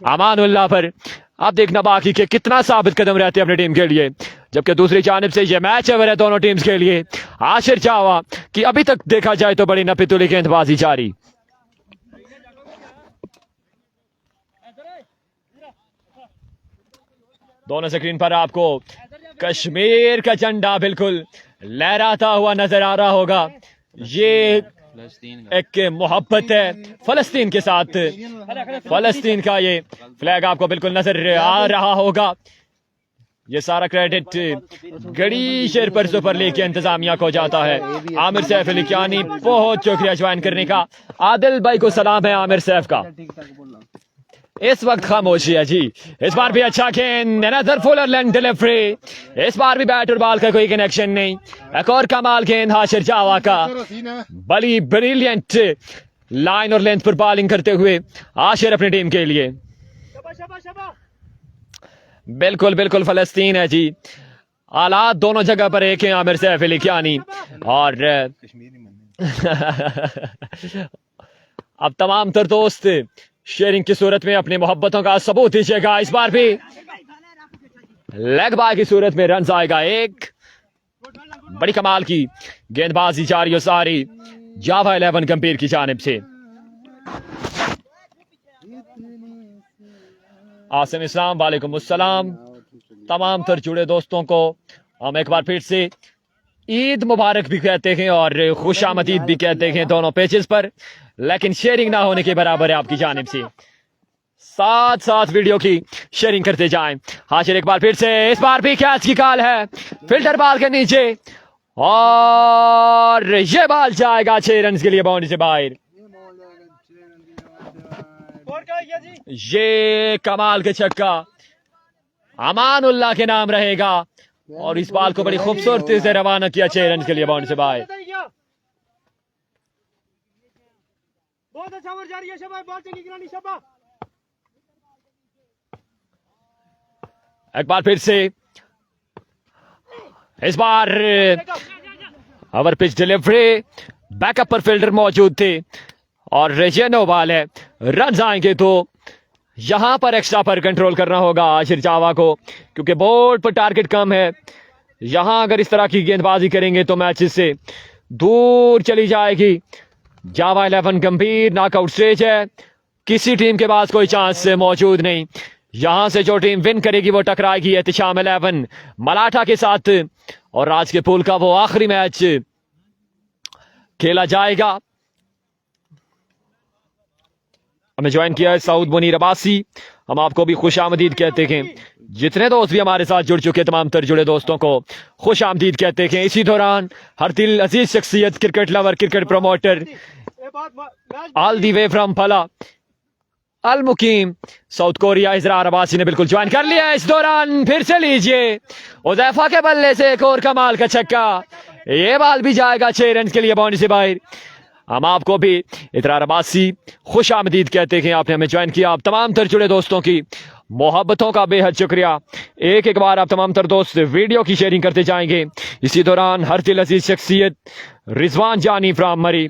अमानुल्लाह पर। अब देखना बाकी के कितना साबित कदम रहते हैं अपनी टीम के लिए। जबकि दूसरी जानिब से ये मैच है वह दोनों टीम्स के लिए। आशिर जावा कि अभी तक देखा जाए तो बड़ी नपीतुली गेंदबाजी जारी। दोनों स्क्रीन पर आपको कश्मीर का झंडा बिल्कुल लहराता हुआ नजर आ रहा होगा। ये एक मोहब्बत है फलस्तीन के साथ। फलस्तीन का ये फ्लैग आपको बिल्कुल नजर आ रहा होगा। ये सारा क्रेडिट गड़ी शेर पर सुपर लीग के इंतजामिया को जाता है। आमिर सैफ लिकानी बहुत शुक्रिया ज्वाइन करने का। आदिल भाई को सलाम है आमिर सैफ का। इस वक्त खामोशी है जी। इस बार भी अच्छा गेंद, अनदर फुलर लेंथ डिलीवरी। इस बार भी बैट और बॉल का कोई कनेक्शन नहीं। एक और कमाल गेंद हाशिर जावा का, बड़ी ब्रिलियंट लाइन और लेंथ पर बॉलिंग करते हुए आशिर अपनी टीम के लिए। बिल्कुल बिल्कुल फलस्तीन है जी। हालात दोनों जगह पर एक है आमिर सैफ अली कियानी और अब तमाम तर दोस्त शेयरिंग की सूरत में अपनी मोहब्बतों का सबूत दीजिएगा। इस बार भी लेग बाय की सूरत में रन आएगा एक। बड़ी कमाल की गेंदबाजी जारी और सारी जावा 11 गंभीर की जानिब से। आसिम इस्लाम वालेकुम अस्सलाम। तमाम तर जुड़े दोस्तों को हम एक बार फिर से ईद मुबारक भी कहते हैं और खुशामदीद भी कहते हैं दोनों पेजेस पर, लेकिन शेयरिंग ना होने के बराबर है आपकी जानिब से। साथ साथ वीडियो की शेयरिंग करते जाएं। हाशिर एक बार फिर से, इस बार भी कैच की कॉल है फिल्टर बॉल के नीचे और ये बॉल जाएगा 6 रन के लिए बाउंड्री से बाहर। ये कमाल के छक्का अमानुल्लाह के नाम रहेगा और इस बॉल को बड़ी खूबसूरती से रवाना किया 6 रन के लिए बाउंड्री से बाहर। बहुत अच्छा ओवर जारी है शबाब, बॉल चली गिरानी शबाब। एक बार फिर से, इस बार ओवर पिच डिलीवरी, बैकअप पर फील्डर मौजूद थे और ये नो बॉल है। रन आएंगे तो यहां पर एक्स्ट्रा पर कंट्रोल करना होगा आशिर जावा को, क्योंकि बोर्ड पर टारगेट कम है। यहां अगर इस तरह की गेंदबाजी करेंगे तो मैच से दूर चली जाएगी। जावा 11 गंभीर नॉकआउट स्टेज है, किसी टीम के पास कोई चांस मौजूद नहीं। यहां से जो टीम विन करेगी वो टकराएगी एहतिशाम 11 मलाठा के साथ और आज के पूल का वो आखिरी मैच खेला जाएगा। हमें ज्वाइन किया है सऊद मुनीर अब्बासी, हम आपको भी खुश आमदीद कहते हैं। जितने दोस्त भी हमारे साथ जुड़ चुके तमाम तर जुड़े दोस्तों को खुश आमदीद कहते हैं। इसी दौरान हर दिल अजीज शख्सियत, cricket lover, cricket promoter, all the way from फला अल मुकीम साउथ कोरिया, इजरार अब्बासी ने बिल्कुल ज्वाइन कर लिया। इस दौरान फिर से लीजिए उज़ैफा के बल्ले से एक और कमाल का छक्का, ये बॉल भी जाएगा 6 रन के लिए बाउंड्री से बाहर। हम आपको भी इजरार अब्बासी खुश आमदीद कहते हैं, आपने हमें ज्वाइन किया। आप तमाम तर जुड़े दोस्तों की मोहब्बतों का बेहद शुक्रिया। एक एक बार आप तमाम तर दोस्त वीडियो की शेयरिंग करते जाएंगे। इसी दौरान हर दिल अजीज शख्सियत रिजवान जानी फ्राम मरी,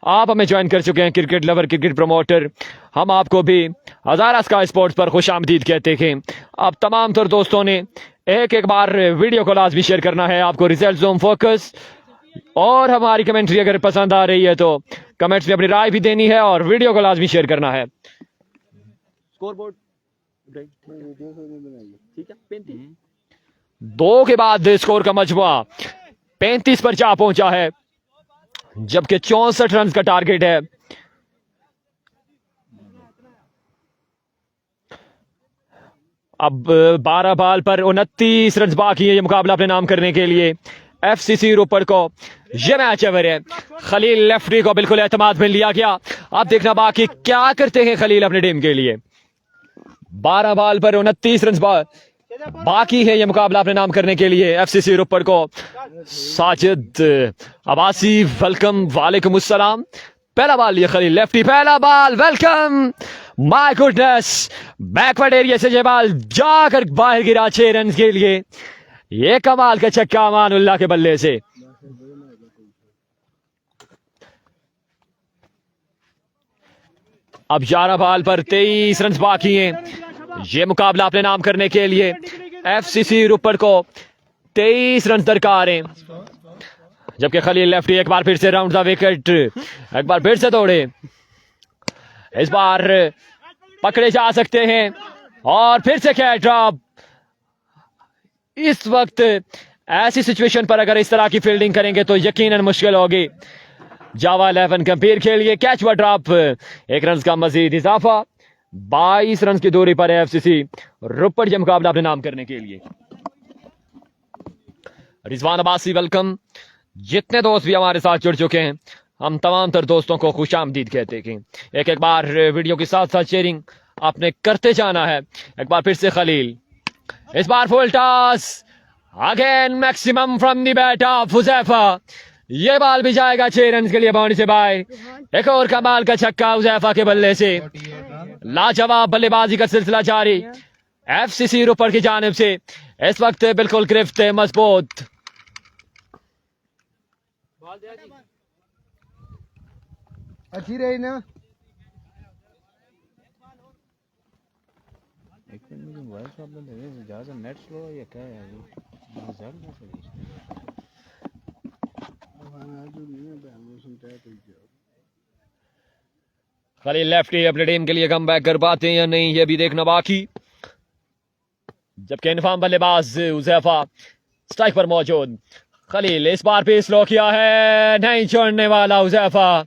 आप हमें ज्वाइन कर चुके हैं, क्रिकेट लवर, क्रिकेट प्रमोटर। हम आपको भी हजारा स्काई स्पोर्ट्स पर खुश आमदीद कहते हैं। आप तमाम तर दोस्तों ने एक एक बार वीडियो को लाजमी शेयर करना है। आपको रिजल्ट जोन फोकस और हमारी कमेंट्री अगर पसंद आ रही है तो कमेंट्स में अपनी राय भी देनी है और वीडियो को लाजमी शेयर करना है। स्कोर बोर्ड ठीक है, 35 2 के बाद स्कोर का मजमुआ 35 पर जा पहुंचा है, जबकि 64 रन का टारगेट है। अब 12 बॉल पर 29 रन बाकी है ये मुकाबला अपने नाम करने के लिए। एफसीसी रोपड़ को ये मैच एवर है। खलील लेफ्टी को बिल्कुल एतमाद में लिया गया। अब देखना बाकी क्या करते हैं खलील अपनी टीम के लिए। 12 बॉल पर 29 रन बाकी है ये मुकाबला अपने नाम करने के लिए। एफसीसी रोपड़ को साजिद अब्बासी वेलकम, वालेकुम अस्सलाम। पहला बॉल ये खलील लेफ्टी, पहला ball welcome, my goodness, backward area से ये बॉल जाकर बाहर गिरा 6 रन के लिए। ये कमाल का छक्का अमानुल्लाह के बल्ले से। अब 11 बॉल पर 23 रन बाकी हैं ये मुकाबला अपने नाम करने के लिए। एफसीसी रोपड़ को 23 रन दरकार हैं, जबकि खलील लेफ्टी एक बार फिर से राउंड द विकेट, एक बार फिर से दौड़े। इस बार पकड़े जा सकते हैं और फिर से कैच ड्रॉप। इस वक्त ऐसी सिचुएशन पर अगर इस तरह की फील्डिंग करेंगे तो यकीनन मुश्किल होगी। जावा 11 गंभीर के लिए कैच व ड्रॉप, 1 रन का मजीद इजाफा। 22 रन की दूरी पर है एफसीसी रोपड़ ये मुकाबला अपने नाम करने के लिए। रिजवान अब्बासी वेलकम। जितने दोस्त भी हमारे साथ जुड़ चुके हैं हम तमाम तर दोस्तों को खुश आमदीद कहते हैं। एक एक बार वीडियो के साथ साथ शेयरिंग आपने करते जाना है। एक बार फिर से खलील, इस बार full toss, again maximum from the bat of Huzaifa. ये बॉल भी जाएगा 6 रन के लिए बाउंड्री से बाहर। एक और कमाल का छक्का हुजैफा के बल्ले से। लाजवाब बल्लेबाजी का सिलसिला जारी एफसीसी रोपर की जानिब से। इस वक्त बिल्कुल गिरफ्त मजबूत। अच्छी रही ना। एक मिनट मुझे मोबाइल प्रॉब्लम है, ज़्यादा नेट स्लो है या क्या है ये? खलील लेफ्टी अपनी टीम के लिए कम बैक कर पाते हैं या नहीं, ये भी देखना बाकी। जबकि इनफाम बल्लेबाज हुजैफा स्ट्राइक पर मौजूद। खलील इस बार भी स्लो किया है, नहीं छोड़ने वाला हुजैफा।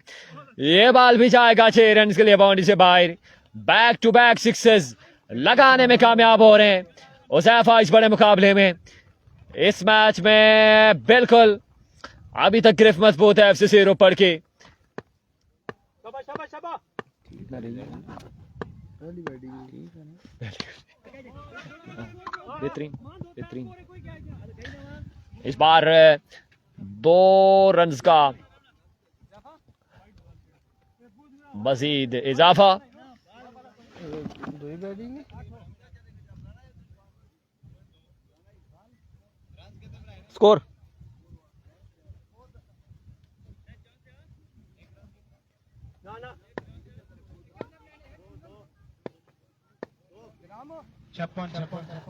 ये बॉल भी जाएगा 6 रन के लिए बाउंड्री से बाहर। बैक टू बैक सिक्सेस लगाने में कामयाब हो रहे हैं हुजैफा इस बड़े मुकाबले में। इस मैच में बिल्कुल अभी तक गिरफ्त मजबूत है एफसीसी रोपड़ की। शाबाश शाबाश शाबाश। बेहतरीन बेहतरीन। इस बार 2 रन का मजीद इजाफा। स्कोर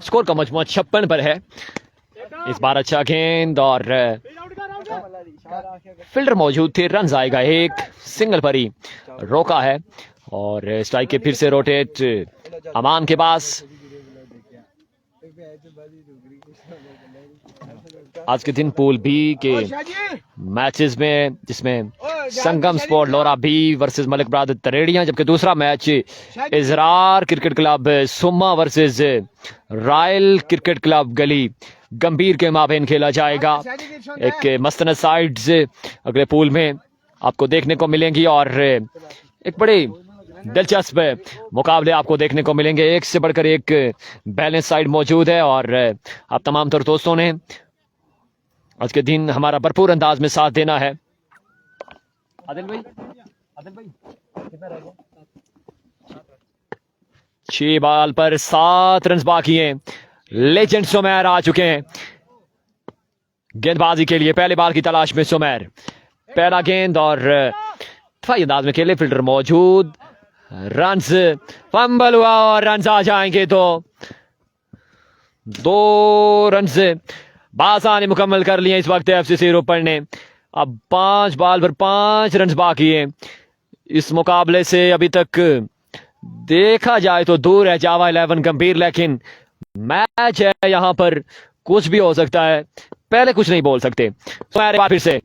स्कोर का मजमूआ 56 पर है। इस बार अच्छा गेंद और फील्डर मौजूद थे, रन आएगा 1, सिंगल पर ही रोका है। और स्ट्राइक के फिर से रोटेट अमान के पास। आज के दिन पूल बी के मैचेस में जिसमें संगम स्पोर्ट लोरा बी वर्सेस मलिक बरादर तरेड़ियां, जबकि दूसरा मैच इजरार क्रिकेट क्लब सुम्मा वर्सेस रॉयल क्रिकेट क्लब गली गंभीर के माबेन खेला जाएगा। एक मस्तनद साइड्स अगले पूल में आपको देखने को मिलेंगी और एक बड़ी दिलचस्प मुकाबले आपको देखने को मिलेंगे। एक से बढ़कर एक बैलेंस साइड मौजूद है और आप तमाम तर दोस्तों ने आज के दिन हमारा भरपूर अंदाज में साथ देना है। आदिल भाई कितना रह गया? 6 बॉल पर 7 रन बाकी हैं। लेजेंड सुमेर आ चुके हैं गेंदबाजी के लिए। पहले बॉल की तलाश में सुमेर, पहला गेंद और दफाई अंदाज में खेले, फील्डर मौजूद, रन्स फंबल हुआ और रन्स आ जाएंगे तो 2 रन्स बासानी मुकम्मल कर लिए इस वक्त एफसीसी रोपड़ ने। अब 5 बॉल पर 5 रन बाकी हैं। इस मुकाबले से अभी तक देखा जाए तो दूर है जावा 11 गंभीर, लेकिन मैच है, यहां पर कुछ भी हो सकता है। पहले कुछ नहीं बोल सकते। तो फिर से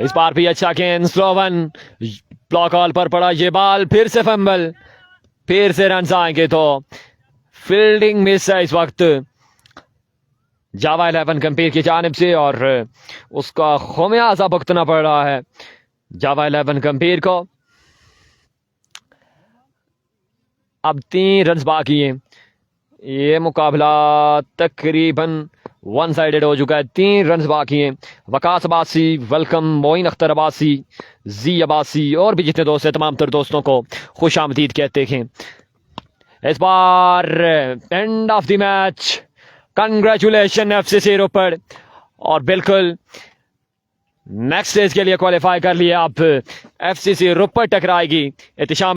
इस बार भी अच्छा गेंद, स्लो वन, ब्लॉक ऑल पर पड़ा ये बॉल, फिर से फंबल, फिर से रन आएंगे तो फील्डिंग मिस है इस वक्त जावा 11 गंभीर की जानिब से और उसका खमियाजा भुगतना पड़ रहा है जावा 11 गंभीर को। अब 3 रन बाकी हैं। ये मुकाबला तकरीबन वन साइडेड हो चुका है। 3 रन बाकी हैं। वकास अब्बासी, वेलकम, मोइन अख्तर अब्बासी, जी अब्बासी और भी जितने दोस्त हैं तमाम तर दोस्तों को खुश आमदीद कहते हैं। इस बार end of the match, congratulation FCC Ropar, और बिल्कुल नेक्स्ट स्टेज के लिए क्वालिफाई कर लिया। अब एफसीसी रोपड़ टकराएगी एहतिशाम